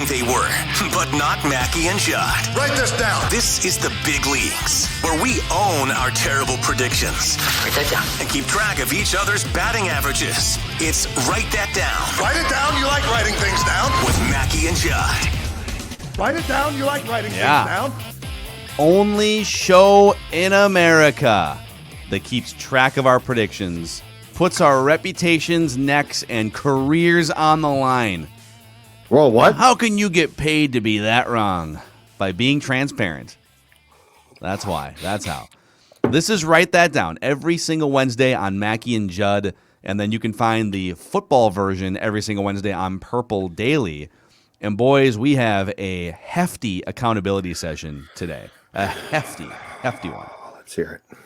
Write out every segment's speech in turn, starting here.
they were, but not Mackey and Judd. Write this down. This is the big leagues, where we own our terrible predictions. Write that down. And keep track of each other's batting averages. It's Write That Down. Write it down. You like writing things down. With Mackey and Judd. Write it down. You like writing things down. Only show in America that keeps track of our predictions, puts our reputations, necks, and careers on the line. Well, what? How can you get paid to be that wrong? By being transparent. That's why. That's how. This is Write That Down every single Wednesday on Mackey and Judd, and then you can find the football version every single Wednesday on Purple Daily. And boys, we have a hefty accountability session today. A hefty one. Let's hear it.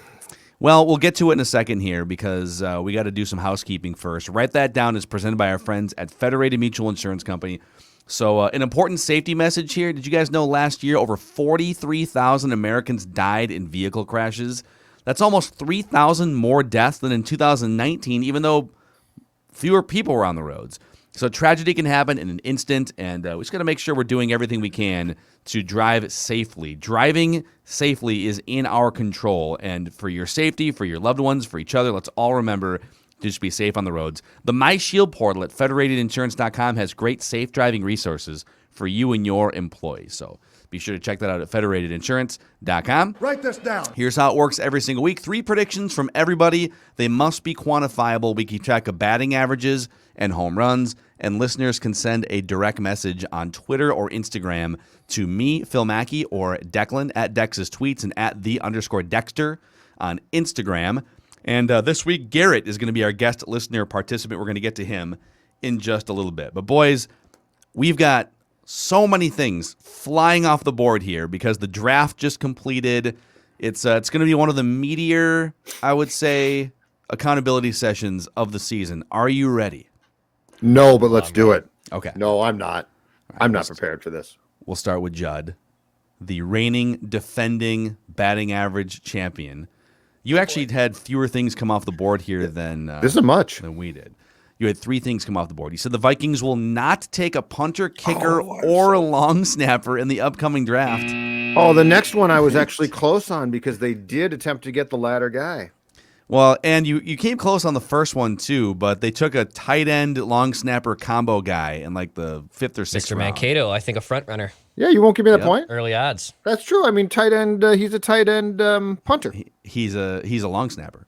Well, we'll get to it in a second here because we got to do some housekeeping first. Write That Down is presented by our friends at Federated Mutual Insurance Company. So an important safety message here. Did you guys know last year over 43,000 Americans died in vehicle crashes? That's almost 3,000 more deaths than in 2019, even though fewer people were on the roads. So tragedy can happen in an instant, and we just got to make sure we're doing everything we can to drive safely. Driving safely is in our control, and for your safety, for your loved ones, for each other, let's all remember to just be safe on the roads. The My Shield portal at federatedinsurance.com has great safe driving resources for you and your employees. So be sure to check that out at federatedinsurance.com. Write this down. Here's how it works every single week. 3 predictions from everybody. They must be quantifiable. We keep track of batting averages and home runs, and listeners can send a direct message on Twitter or Instagram to me, Phil Mackey, or Declan at Dex's Tweets and at @the_Dexter on Instagram. And this week, Garrett is going to be our guest listener participant. We're going to get to him in just a little bit. But boys, we've got so many things flying off the board here because the draft just completed. It's going to be one of the meatier, I would say, accountability sessions of the season. Are you ready? No, but let's do it. Okay. No, I'm not. I'm not prepared for this. We'll start with Judd, the reigning, defending batting average champion. You actually had fewer things come off the board here than This isn't much. than we did. You had 3 things come off the board. You said the Vikings will not take a punter, kicker, or long snapper in the upcoming draft. Oh, the next one I was actually close on because they did attempt to get the latter guy. Well, and you came close on the first one too, but they took a tight end long snapper combo guy in like the 5th or 6th Mr. round. Mankato, I think a front runner. Yeah, you won't give me that point? Early odds. That's true. I mean, tight end, he's a tight end punter. He's a long snapper.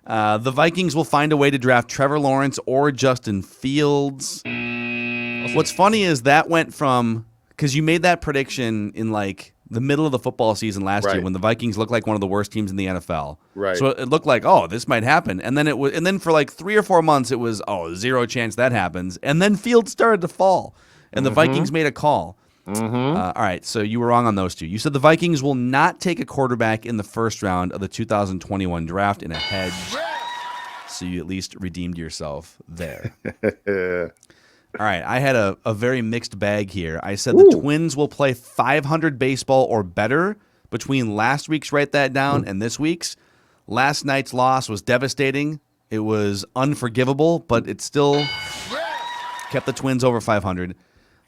The Vikings will find a way to draft Trevor Lawrence or Justin Fields. What's funny is that went from, because you made that prediction in like the middle of the football season last year when the Vikings looked like one of the worst teams in the NFL. Right. So it looked like, oh, this might happen. And then and then for like 3 or 4 months it was, oh, 0 chance that happens. And then Fields started to fall. And the Vikings made a call. All right, so you were wrong on those 2. You said the Vikings will not take a quarterback in the first round of the 2021 draft in a hedge. So you at least redeemed yourself there. All right, I had a very mixed bag here. I said the Twins will play 500 baseball or better between last week's Write That Down and this week's. Last night's loss was devastating. It was unforgivable, but it still kept the Twins over 500.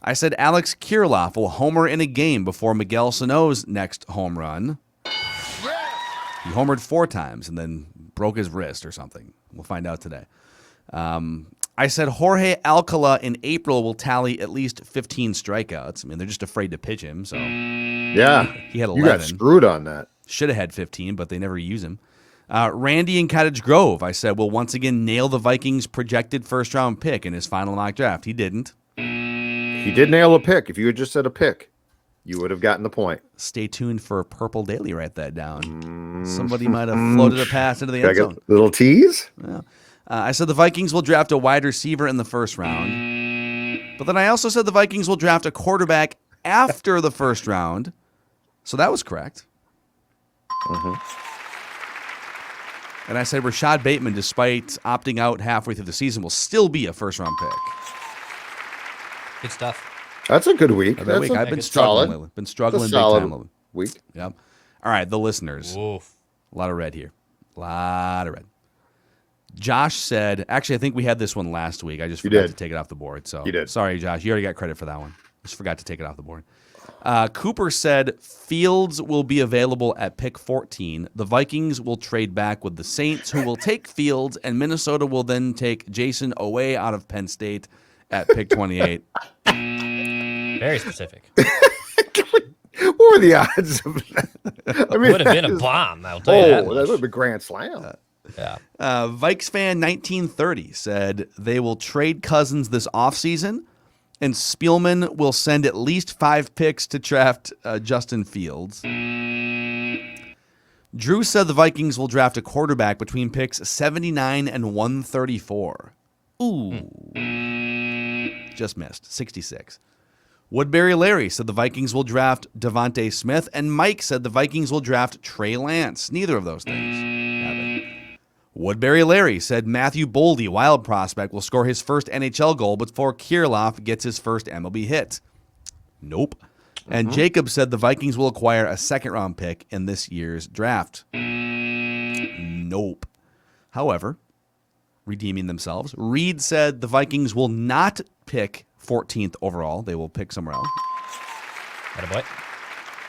I said Alex Kirilloff will homer in a game before Miguel Sano's next home run. He homered 4 times and then broke his wrist or something. We'll find out today. I said Jorge Alcala in April will tally at least 15 strikeouts. I mean, they're just afraid to pitch him. So Yeah. he had 11. You got screwed on that. Should have had 15, but they never use him. Randy in Cottage Grove, I said, will once again nail the Vikings' projected first-round pick in his final mock draft. He didn't. He did nail a pick. If you had just said a pick, you would have gotten the point. Stay tuned for Purple Daily. Write that down. Somebody might have floated a pass into the end zone. Little tease? Yeah. I said the Vikings will draft a wide receiver in the first round. But then I also said the Vikings will draft a quarterback after the first round. So that was correct. And I said Rashad Bateman, despite opting out halfway through the season, will still be a first-round pick. Good stuff. That's a good week. I've been struggling lately. Been struggling big time lately. Week. Yep. All right, the listeners. Oof. A lot of red here. A lot of red. Josh said, actually, I think we had this one last week. I just forgot to take it off the board. So You did. Sorry, Josh. You already got credit for that one. Just forgot to take it off the board. Cooper said Fields will be available at pick 14. The Vikings will trade back with the Saints, who will take Fields, and Minnesota will then take Jason Owe out of Penn State at pick 28. Very specific. What were the odds of that? I mean, Would have been a bomb, I'll tell you that that much. would have been grand slam. Yeah. Vikes fan 1930 said they will trade Cousins this offseason, and Spielman will send at least 5 picks to draft Justin Fields. Drew said the Vikings will draft a quarterback between picks 79 and 134. Ooh. Just missed. 66. Woodbury Larry said the Vikings will draft Devontae Smith, and Mike said the Vikings will draft Trey Lance. Neither of those things happened. Woodbury Larry said Matthew Boldy, wild prospect, will score his first NHL goal before Kirilloff gets his first MLB hit. Nope. And Jacob said the Vikings will acquire a second-round pick in this year's draft. Nope. However, redeeming themselves, Reed said the Vikings will not pick 14th overall. They will pick somewhere else. Attaboy.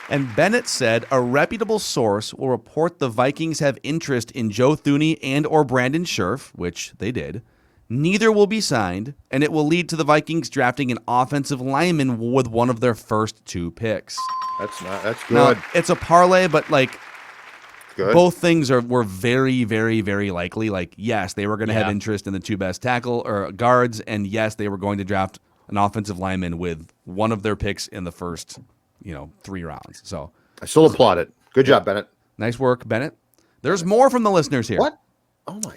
And Bennett said a reputable source will report the Vikings have interest in Joe Thuney and or Brandon Scherf, which they did. Neither will be signed, and it will lead to the Vikings drafting an offensive lineman with one of their first 2 picks. That's good. Now, it's a parlay, but like Good. both things were very, very, very likely. Like, yes, they were going to have interest in the 2 best tackle or guards, and yes, they were going to draft an offensive lineman with one of their picks in the first, 3 rounds. So I still applaud it. Good job, Bennett. nice work, Bennett. There's more from the listeners here. What? Oh my!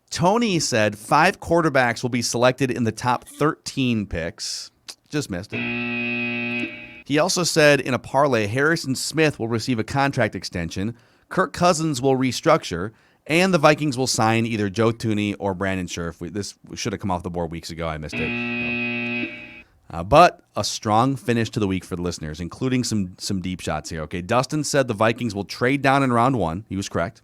Tony said 5 quarterbacks will be selected in the top 13 picks. Just missed it. He also said in a parlay, Harrison Smith will receive a contract extension, Kirk Cousins will restructure, and the Vikings will sign either Joe Thuney or Brandon Scherf. This should have come off the board weeks ago. I missed it. But a strong finish to the week for the listeners, including some deep shots here. Okay, Dustin said the Vikings will trade down in round 1. He was correct.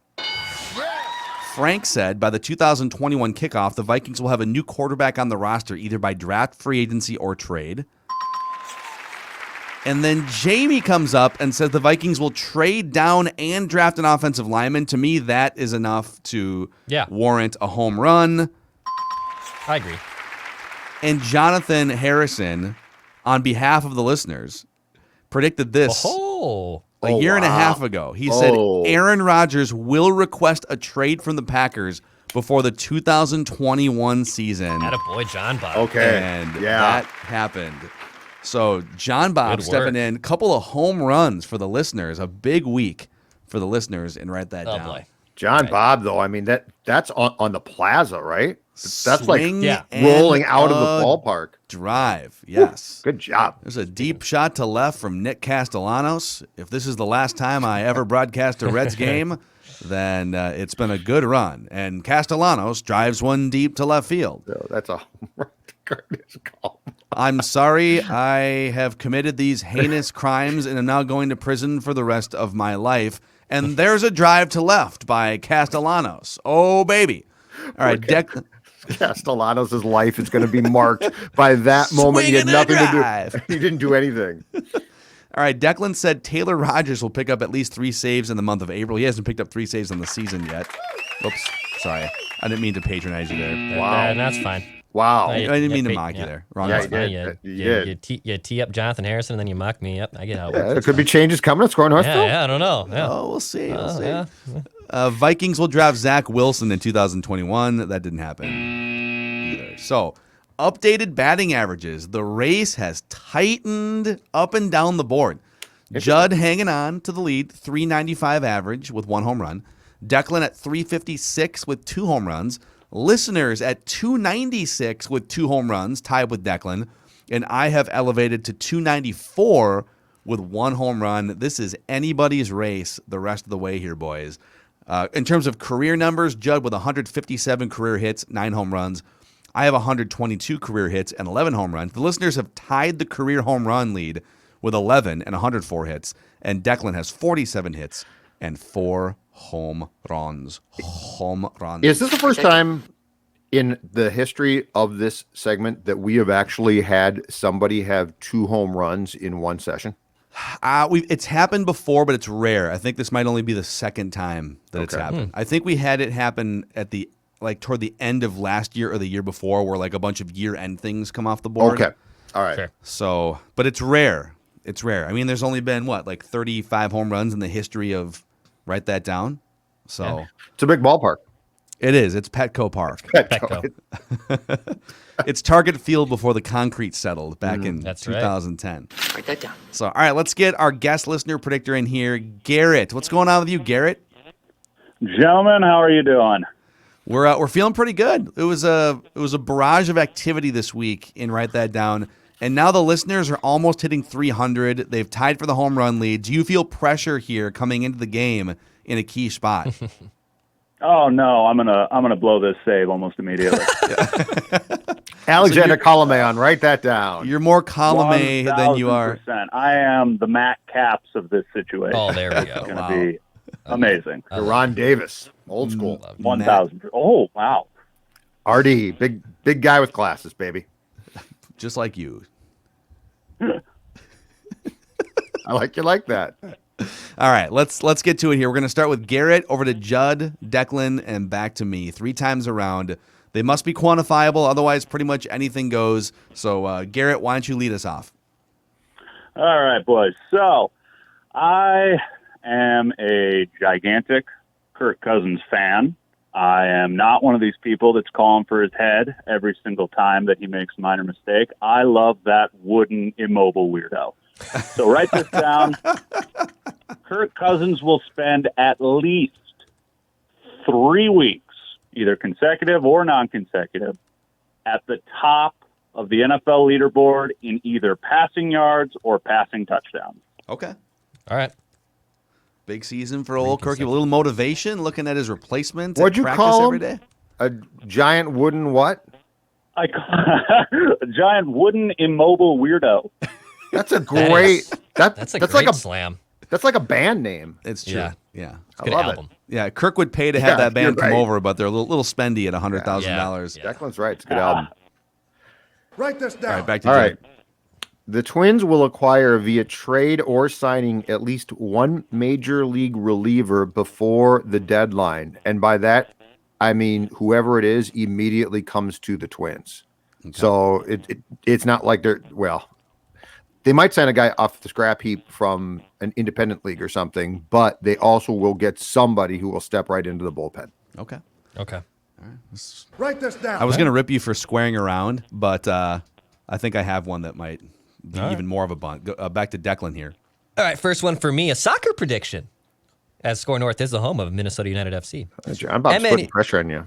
Frank said by the 2021 kickoff, the Vikings will have a new quarterback on the roster, either by draft, free agency, or trade. And then Jamie comes up and says the Vikings will trade down and draft an offensive lineman. To me, that is enough to warrant a home run. I agree. And Jonathan Harrison, on behalf of the listeners, predicted this a year and a half ago. He said Aaron Rodgers will request a trade from the Packers before the 2021 season. Attaboy, John Bob. Okay. And that happened. So John Bob stepping in, a couple of home runs for the listeners, a big week for the listeners, and write that down. Boy. John Bob, though, I mean that's on the plaza, right? That's Swing like rolling out of the ballpark. Drive, yes. Good job. There's a deep shot to left from Nick Castellanos. If this is the last time I ever broadcast a Reds game, then it's been a good run. And Castellanos drives one deep to left field. So that's a Curtis call. I'm sorry I have committed these heinous crimes and am now going to prison for the rest of my life. And there's a drive to left by Castellanos. Oh, baby. All right, Castellanos' life is going to be marked by that moment. He had nothing to do. He didn't do anything. All right, Declan said Taylor Rogers will pick up at least 3 saves in the month of April. He hasn't picked up 3 saves on the season yet. Oops, sorry. I didn't mean to patronize you there. Wow. That's fine. Wow. I didn't mean to mock you there. Wrong. You tee up Jonathan Harrison, and then you mock me. Yep, I get how it works. There could be changes coming at Score Northville. Yeah, I don't know. Yeah. Oh, we'll see. Vikings will draft Zach Wilson in 2021. That didn't happen either. So, updated batting averages. The race has tightened up and down the board. Judd hanging on to the lead, 395 average with 1 home run. Declan at 356 with 2 home runs. Listeners at 296 with 2 home runs, tied with Declan. And I have elevated to 294 with 1 home run. This is anybody's race the rest of the way here, boys. In terms of career numbers, Judd with 157 career hits, 9 home runs. I have 122 career hits and 11 home runs. The listeners have tied the career home run lead with 11 and 104 hits. And Declan has 47 hits and 4 home runs. Home runs. Is this the first time in the history of this segment that we have actually had somebody have 2 home runs in one session? It's happened before, but it's rare. I think this might only be the second time that it's happened. I think we had it happen at toward the end of last year or the year before, where like a bunch of year-end things come off the board. Okay, all right. Sure. So, but it's rare. It's rare. I mean, there's only been 35 home runs in the history of. Write that down. So It's a big ballpark. it is. It's Petco Park. Petco. It's Target Field before the concrete settled back in That's 2010. Right. Write that down. So, all right, let's get our guest listener predictor in here, Garrett. What's going on with you, Garrett? Gentlemen, how are you doing? We're feeling pretty good. It was a barrage of activity this week in Write That Down, and now the listeners are almost hitting 300. They've tied for the home run lead. Do you feel pressure here coming into the game in a key spot? Oh no, I'm gonna blow this save almost immediately. Alexander Colomé, write that down. You're more column A than you are. 1000%. I am the Matt Caps of this situation. Oh, there we It's go. going to Wow. be amazing. Ron Davis, old school. 1000. Oh wow. RD, big guy with glasses, baby. Just like you. I like you like that. All right, let's get to it here. We're going to start with Garrett, over to Judd, Declan, and back to me. 3 times around. They must be quantifiable, otherwise pretty much anything goes. So, Garrett, why don't you lead us off? All right, boys. So I am a gigantic Kirk Cousins fan. I am not one of these people that's calling for his head every single time that he makes a minor mistake. I love that wooden, immobile weirdo. So write this down. Kirk Cousins will spend at least 3 weeks, either consecutive or non-consecutive, at the top of the NFL leaderboard in either passing yards or passing touchdowns. Okay. All right. Big season for old Kirky. A little motivation, looking at his replacement. What'd you practice call every him? day. A giant wooden what? I call a giant wooden immobile weirdo. That's a great. That's a that's great like a slam. that's like a band name. It's true. Yeah. Yeah. Good love it. album. Yeah, Kirk would pay to have Yeah, that band you're come right. over, but they're a little spendy at $100,000. Yeah. Declan's right. It's a good album. Write this down. All right, back to All Judd. right. The Twins will acquire via trade or signing at least one major league reliever before the deadline. And by that, I mean whoever it is immediately comes to the Twins. So it's not like they might sign a guy off the scrap heap from an independent league or something, but they also will get somebody who will step right into the bullpen. Okay. Okay. Write this down. I was going to rip you for squaring around, but I think I have one that might be even more of a bunt. Back to Declan here. All right. First one for me, a soccer prediction. As Score North is the home of Minnesota United FC. I'm about to put pressure on you.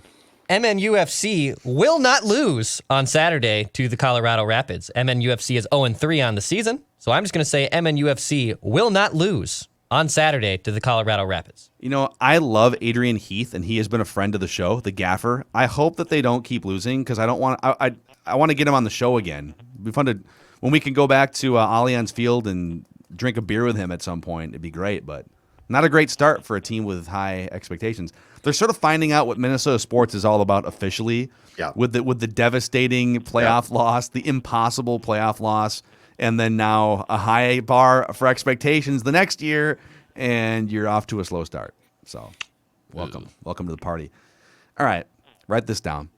MNUFC will not lose on Saturday to the Colorado Rapids. MNUFC is 0-3 on the season, so I'm just going to say MNUFC will not lose on Saturday to the Colorado Rapids. You know, I love Adrian Heath, and he has been a friend of the show, the gaffer. I hope that they don't keep losing because I don't want. I want to get him on the show again. It'd be fun to when we can go back to Allianz Field and drink a beer with him at some point. It'd be great, but not a great start for a team with high expectations. They're sort of finding out what Minnesota sports is all about officially. Yeah. With the devastating playoff loss, the impossible playoff loss, and then now a high bar for expectations the next year, and you're off to a slow start. So, welcome to the party. All right, write this down.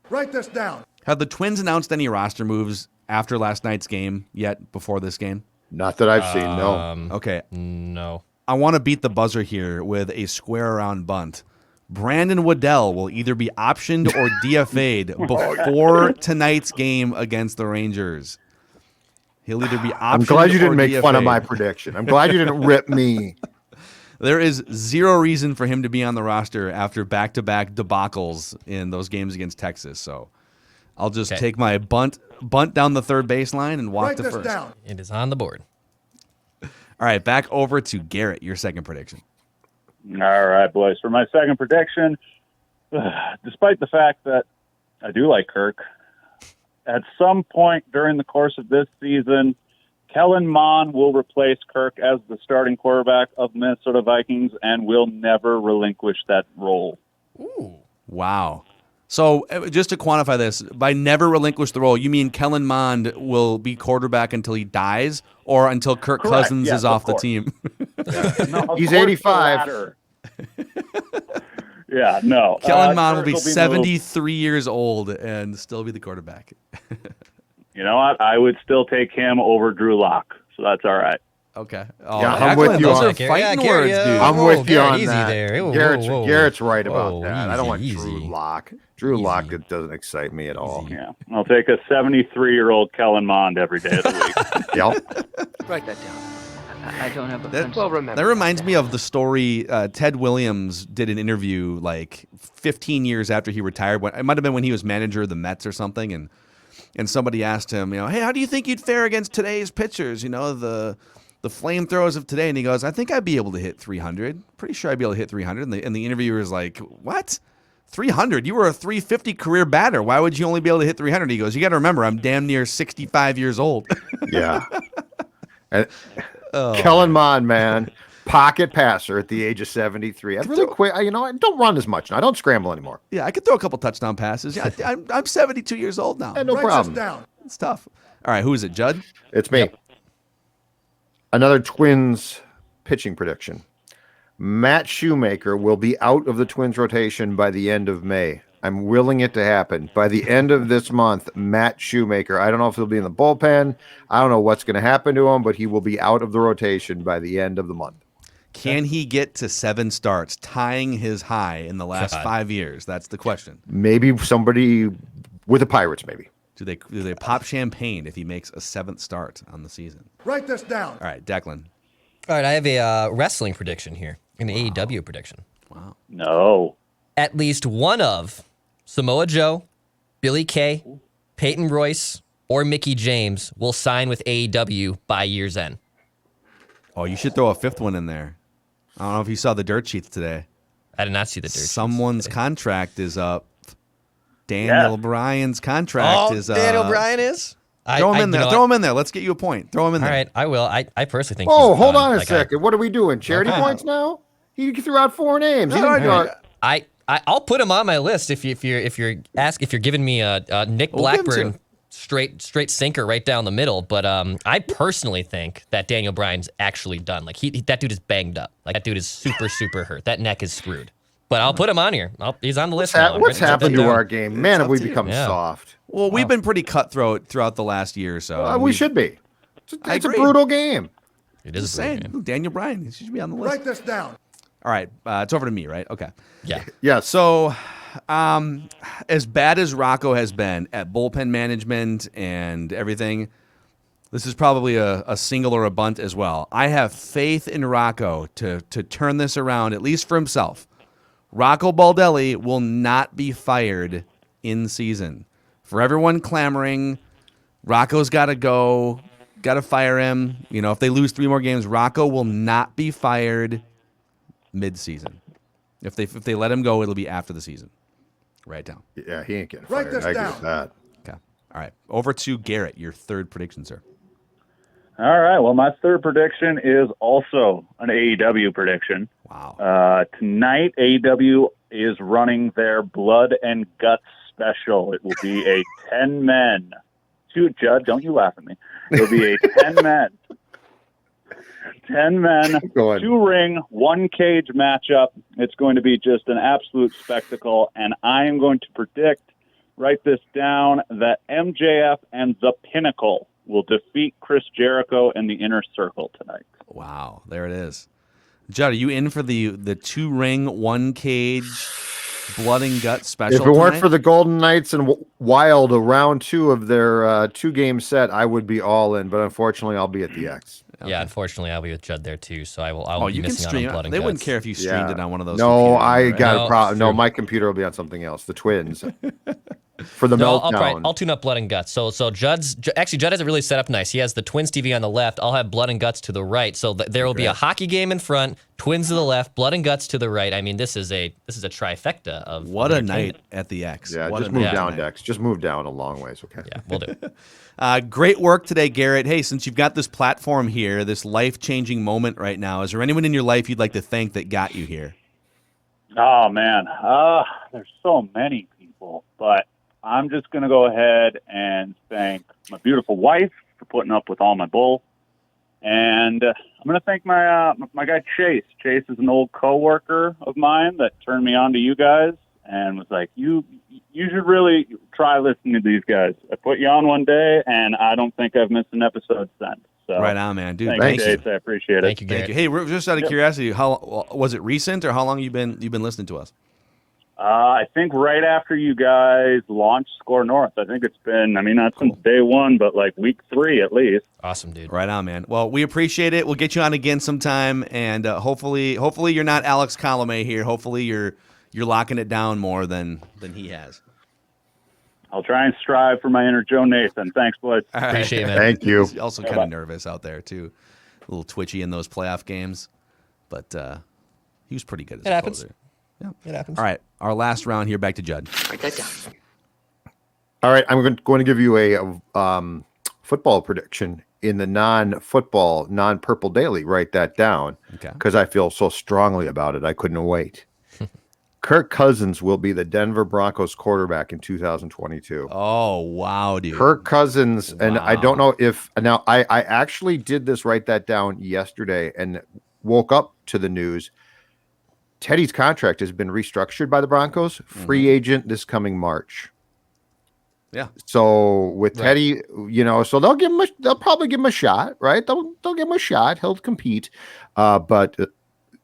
Write this down. Have the Twins announced any roster moves after last night's game yet? Before this game? Not that I've seen, no. Okay. No. I want to beat the buzzer here with a square around bunt. Brandon Waddell will either be optioned or DFA'd before tonight's game against the Rangers. He'll either be optioned I'm glad you didn't or make fun of DFA'd. my prediction. I'm glad you didn't rip me. There is zero reason for him to be on the roster after back-to-back debacles in those games against Texas. So I'll just take my bunt down the third baseline and walk Write to this first. down. It is on the board. All right, back over to Garrett, your second prediction. All right, boys. For my second prediction, despite the fact that I do like Kirk, at some point during the course of this season, Kellen Mond will replace Kirk as the starting quarterback of the Minnesota Vikings and will never relinquish that role. Wow. So just to quantify this, by never relinquish the role, you mean Kellen Mond will be quarterback until he dies, or until Kirk Correct. Cousins Yes, is of off the course. team? No, of He's course the 85. latter. Yeah, no. Kellen Mond will Kirk be moved. 73 years old and still be the quarterback. You know what? I would still take him over Drew Lock, so that's all right. Okay. Oh, Yeah, I'm with you Those on are that, Gary. fighting Yeah, Gary, words, yeah. dude. I'm Whoa, with you Garrett, on easy that. there. Whoa, Garrett's, whoa, whoa. Garrett's right about Whoa, that. I don't want easy. Drew Lock. Drew Lock Easy. doesn't excite me at all. Yeah, I'll take a 73-year-old Kellen Mond every day of the week. Yep. Write that down. I don't have a That- pencil. Well, remember. That reminds me of the story. Ted Williams did an interview like 15 years after he retired. It might have been when he was manager of the Mets or something, and somebody asked him, hey, how do you think you'd fare against today's pitchers? The flamethrowers of today. And he goes, I think I'd be able to hit 300. Pretty sure I'd be able to hit 300. And the interviewer is like, what? 300? You were a 350 career batter. Why would you only be able to hit 300? He goes, you got to remember, I'm damn near 65 years old. Yeah. And Kellen Mond, man, pocket passer at the age of 73. That's really quick. I don't run as much now. I don't scramble anymore. Yeah, I could throw a couple touchdown passes. Yeah, I'm 72 years old now. And no Write problem. this down. It's tough. All right, who is it, Judd? It's me. Another Twins pitching prediction. Matt Shoemaker will be out of the Twins rotation by the end of May. I'm willing it to happen. By the end of this month, Matt Shoemaker, I don't know if he'll be in the bullpen. I don't know what's going to happen to him, but he will be out of the rotation by the end of the month. Can he get to 7 starts, tying his high in the last 5 years? That's the question. Maybe somebody with the Pirates, maybe. Do they pop champagne if he makes a 7th start on the season? Write this down. All right, Declan. All right, I have a wrestling prediction here, an AEW prediction. No. At least one of Samoa Joe, Billy Kay, Peyton Royce, or Mickey James will sign with AEW by year's end. Oh, you should throw a 5th one in there. I don't know if you saw the dirt sheets today. I did not see the dirt. Someone's contract is up. Daniel Bryan's contract is up. Daniel Bryan is? Throw him in there. Throw him in there. Let's get you a point. Throw him in All there. right, I will. I personally think. Oh, he's hold done. on a Like, second. What are we doing? Charity Okay. points now? He threw out 4 names. He All didn't right. go- I'll put him on my list if you're giving me a Nick We'll give him Blackburn to. straight sinker right down the middle. But I personally think that Daniel Bryan's actually done. Like that dude is banged up. Like that dude is super hurt. That neck is screwed. But I'll put him on here. He's on the list now. What's happened to down. our game? Man, have we to you. become Yeah. soft. Well, we've been pretty cutthroat throughout the last year or so. We should be. It's a agree. brutal game. It is Just a brutal saying. game. Ooh, Daniel Bryan, he should be on the list. Write this down. All right, it's over to me, right? Okay. Yeah. Yes. So, as bad as Rocco has been at bullpen management and everything, this is probably a single or a bunt as well. I have faith in Rocco to turn this around, at least for himself. Rocco Baldelli will not be fired in season. For everyone clamoring, Rocco's got to go, got to fire him. If they lose 3 more games, Rocco will not be fired mid-season. If they let him go, it'll be after the season. Write it down. Yeah, he ain't getting Write fired. this I agree down. with that. Okay. All right. Over to Garrett, your 3rd prediction, sir. All right. Well, my 3rd prediction is also an AEW prediction. Wow. Tonight, AEW is running their Blood and Guts special. It will be a 10 men. Shoot, Judd, don't you laugh at me. It'll be a 10 men. 10 men, Go ahead. 2 ring, 1 cage matchup. It's going to be just an absolute spectacle. And I am going to predict, write this down, that MJF and The Pinnacle will defeat Chris Jericho in the Inner Circle tonight. Wow. There it is. Judd, are you in for the 2-ring, 1 cage, blood and guts special? If it weren't tonight? for the Golden Knights and Wild, a round 2 of their 2-game set, I would be all in. But unfortunately, I'll be at the X. Yeah, unfortunately, I'll be with Judd there too. So I will. Oh, be you can missing stream out on Blood it. and They Guts. wouldn't care if you streamed it on one of those. No, computers, I right? got No, a problem. No, true. my computer will be on something else. The Twins. For the No, meltdown. I'll tune up Blood and Guts. So Judd has it really set up nice. He has the Twins TV on the left. I'll have Blood and Guts to the right. So there will be a hockey game in front, Twins to the left, Blood and Guts to the right. I mean, this is a trifecta of What a entertainment. night at the X. Yeah, What just a move night. down, Dex. Just move down a long ways, okay? Yeah, we'll do. Great work today, Garrett. Hey, since you've got this platform here, this life-changing moment right now, is there anyone in your life you'd like to thank that got you here? Oh, man. There's so many people. beautiful. But I'm just going to go ahead and thank my beautiful wife for putting up with all my bull. And I'm going to thank my my guy Chase. Chase is an old coworker of mine that turned me on to you guys and was like, you should really try listening to these guys. I put you on one day, and I don't think I've missed an episode since. So, Right on, man, dude. thank Thank you. Chase. I appreciate it. Thank you, Garrett. Thank you. Hey, just out of curiosity, how was it recent, or how long you've been listening to us? I think right after you guys launched Score North. I think it's been, not since day one, but like week 3 at least. Awesome, dude. Right on, man. Well, we appreciate it. We'll get you on again sometime, and hopefully you're not Alex Colomé here. Hopefully you're locking it down more than he has. I'll try and strive for my inner Joe Nathan. Thanks, boys. All right. Appreciate it, man. Thank you. He's also kind of nervous out there too, a little twitchy in those playoff games, but he was pretty good as It a happens. closer. Yeah. It happens. All right, our last round here. Back to Judd. Write that down. All right, I'm going to give you a football prediction in the non-football, non-purple daily. Write that down, Okay. because I feel so strongly about it. I couldn't wait. Kirk Cousins will be the Denver Broncos quarterback in 2022. Oh wow, dude. Kirk Cousins, and I don't Wow. know if now I actually did this, write that down yesterday, and woke up to the news. Teddy's contract has been restructured by the Broncos, free agent this coming March. Yeah. So with Teddy, so they'll probably give him a shot, right? They'll give him a shot. He'll compete. But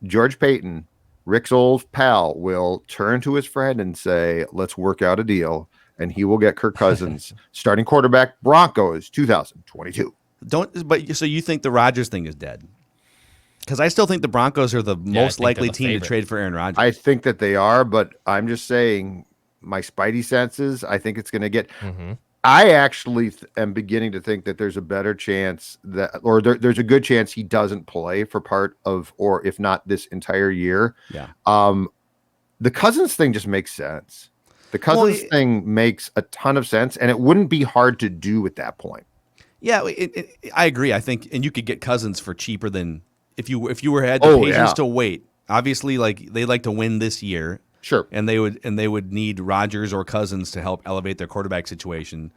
George Payton, Rick's old pal, will turn to his friend and say, "Let's work out a deal," and he will get Kirk Cousins, starting quarterback, Broncos, 2022. So you think the Rodgers thing is dead? Because I still think the Broncos are the most think likely they're the team to favorite. trade for Aaron Rodgers. I think that they are, but I'm just saying, my spidey senses, I think it's going to get. I actually am beginning to think that there's a better chance there's a good chance he doesn't play for part of, or if not this entire year. Yeah. The Cousins thing just makes sense. The Cousins thing makes a ton of sense, and it wouldn't be hard to do at that point. Yeah, I agree. I think, and you could get Cousins for cheaper than if you had the patience to wait. Obviously, like they like to win this year. Sure. And they would need Rodgers or Cousins to help elevate their quarterback situation.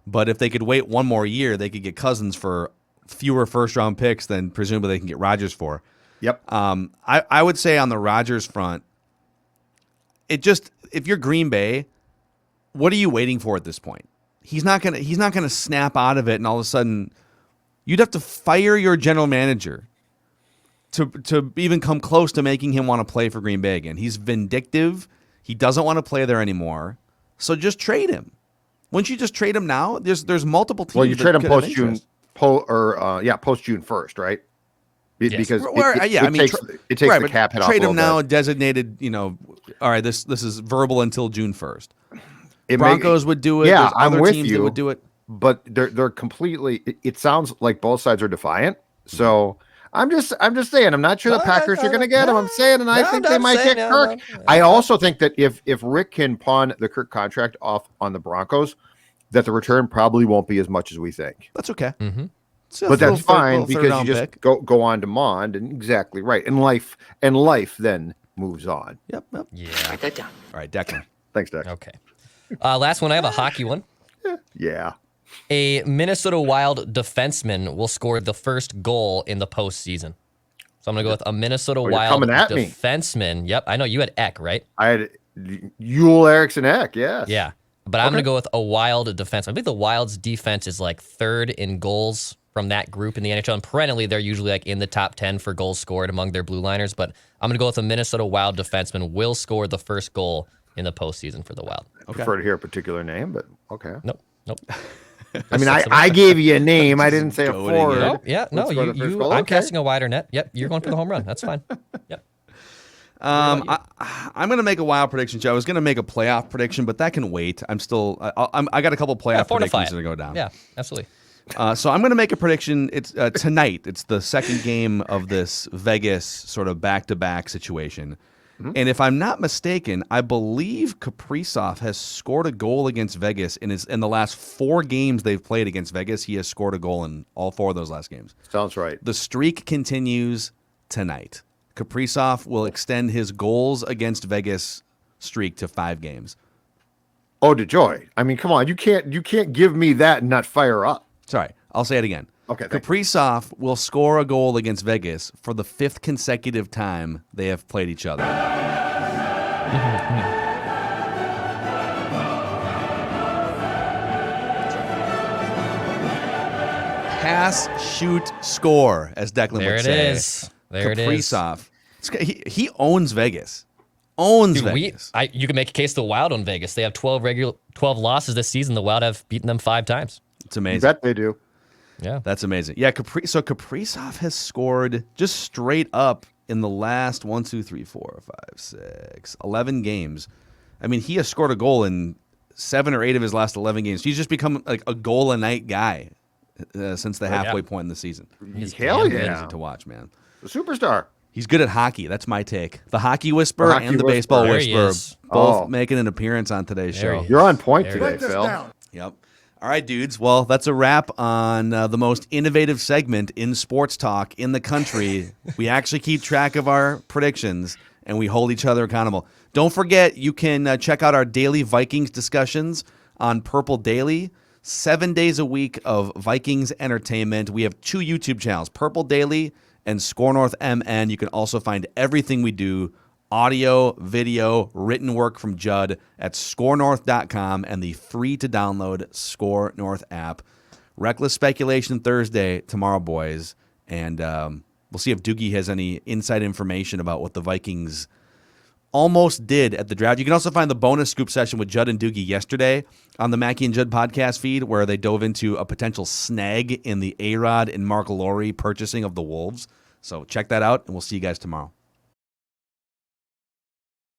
But if they could wait one more year, they could get Cousins for fewer first-round picks than presumably they can get Rodgers for. Yep. I would say on the Rodgers front, if you're Green Bay, what are you waiting for at this point? He's not gonna snap out of it, and all of a sudden, you'd have to fire your general manager to even come close to making him want to play for Green Bay again. He's vindictive. He doesn't want to play there anymore. So just trade him. Wouldn't you just trade him now? There's multiple teams. Well, you that trade him could have post June, interest. post June 1st, right? Because it takes the but cap hit off. Trade a him little now, bit. designated. All right, this is verbal until June 1st. It Broncos would do it. Yeah, There's I'm other with teams you. that would do it. But they're completely. It sounds like both sides are defiant. So I'm just saying. I'm not sure the Packers are going to get him. I'm saying, and I think they might get Kirk. I also think that if Rick can pawn the Kirk contract off on the Broncos, that the return probably won't be as much as we think. That's okay. Mm-hmm. But that's fine because you just go on to Mond, and exactly right. And life then moves on. Yep. Yeah. Write that down. All right, Declan. Thanks, Dex. Okay. Last one. I have a hockey one. Yeah. A Minnesota Wild defenseman will score the first goal in the postseason. So I'm going to go with a Minnesota you're Wild coming at me. defenseman. Yep. I know you had Eck, right? I had Yule Erickson Eck, yes. Yeah. But I'm going to go with a Wild defenseman. I think the Wild's defense is like third in goals from that group in the NHL. And perennially, they're usually like in the top 10 for goals scored among their blue liners. But I'm going to go with a Minnesota Wild defenseman will score the first goal in the postseason for the Wild. I prefer to hear a particular name, but okay. Nope. I mean, I gave you a name. I didn't say a goading forward. it. No, yeah, no, Let's go to the first you goal. I'm Okay. casting a wider net. Yep, you're going for the home run. That's fine. Yep. I'm going to make a wild prediction, Joe. I was going to make a playoff prediction, but that can wait. I got a couple playoff 4 to 5. predictions that go down. Yeah, absolutely. So I'm going to make a prediction. It's tonight. It's the second game of this Vegas sort of back-to-back situation. Mm-hmm. And if I'm not mistaken, I believe Kaprizov has scored a goal against Vegas in the last 4 games they've played against Vegas. He has scored a goal in all 4 of those last games. Sounds right. The streak continues tonight. Kaprizov will extend his goals against Vegas streak to 5 games. Oh, DeJoy. I mean, come on. You can't give me that and not fire up. Sorry, I'll say it again. Okay, thank you. Kaprizov will score a goal against Vegas for the 5th consecutive time they have played each other. Pass, shoot, score, as Declan There would it say. is. There it is. Kaprizov. He owns Vegas. Owns Dude, Vegas. you can make a case the Wild on Vegas. They have 12 losses this season. The Wild have beaten them 5 times. It's You amazing. bet they do. Yeah. That's amazing. Yeah, Kaprizov has scored just straight up in the last 11 games. I mean, he has scored a goal in 7 or 8 of his last 11 games. He's just become like a goal a night guy since the halfway point in the season. Hell Amazing to watch, man. The superstar. He's good at hockey. That's my take. The hockey whisperer The hockey and the whisperer. baseball There he whisperer is. both Oh. making an appearance on today's There show. he is. You're on point There today, Write this Phil. down. Yep. All right, dudes. Well, that's a wrap on the most innovative segment in sports talk in the country. We actually keep track of our predictions, and we hold each other accountable. Don't forget, you can check out our daily Vikings discussions on Purple Daily. 7 days a week of Vikings entertainment. We have 2 YouTube channels, Purple Daily and Score North MN. You can also find everything we do, audio, video, written work from Judd at scorenorth.com and the free-to-download Score North app. Reckless Speculation Thursday tomorrow, boys. And we'll see if Doogie has any inside information about what the Vikings almost did at the draft. You can also find the bonus scoop session with Judd and Doogie yesterday on the Mackey and Judd podcast feed, where they dove into a potential snag in the A-Rod and Mark Lowry purchasing of the Wolves. So check that out, and we'll see you guys tomorrow.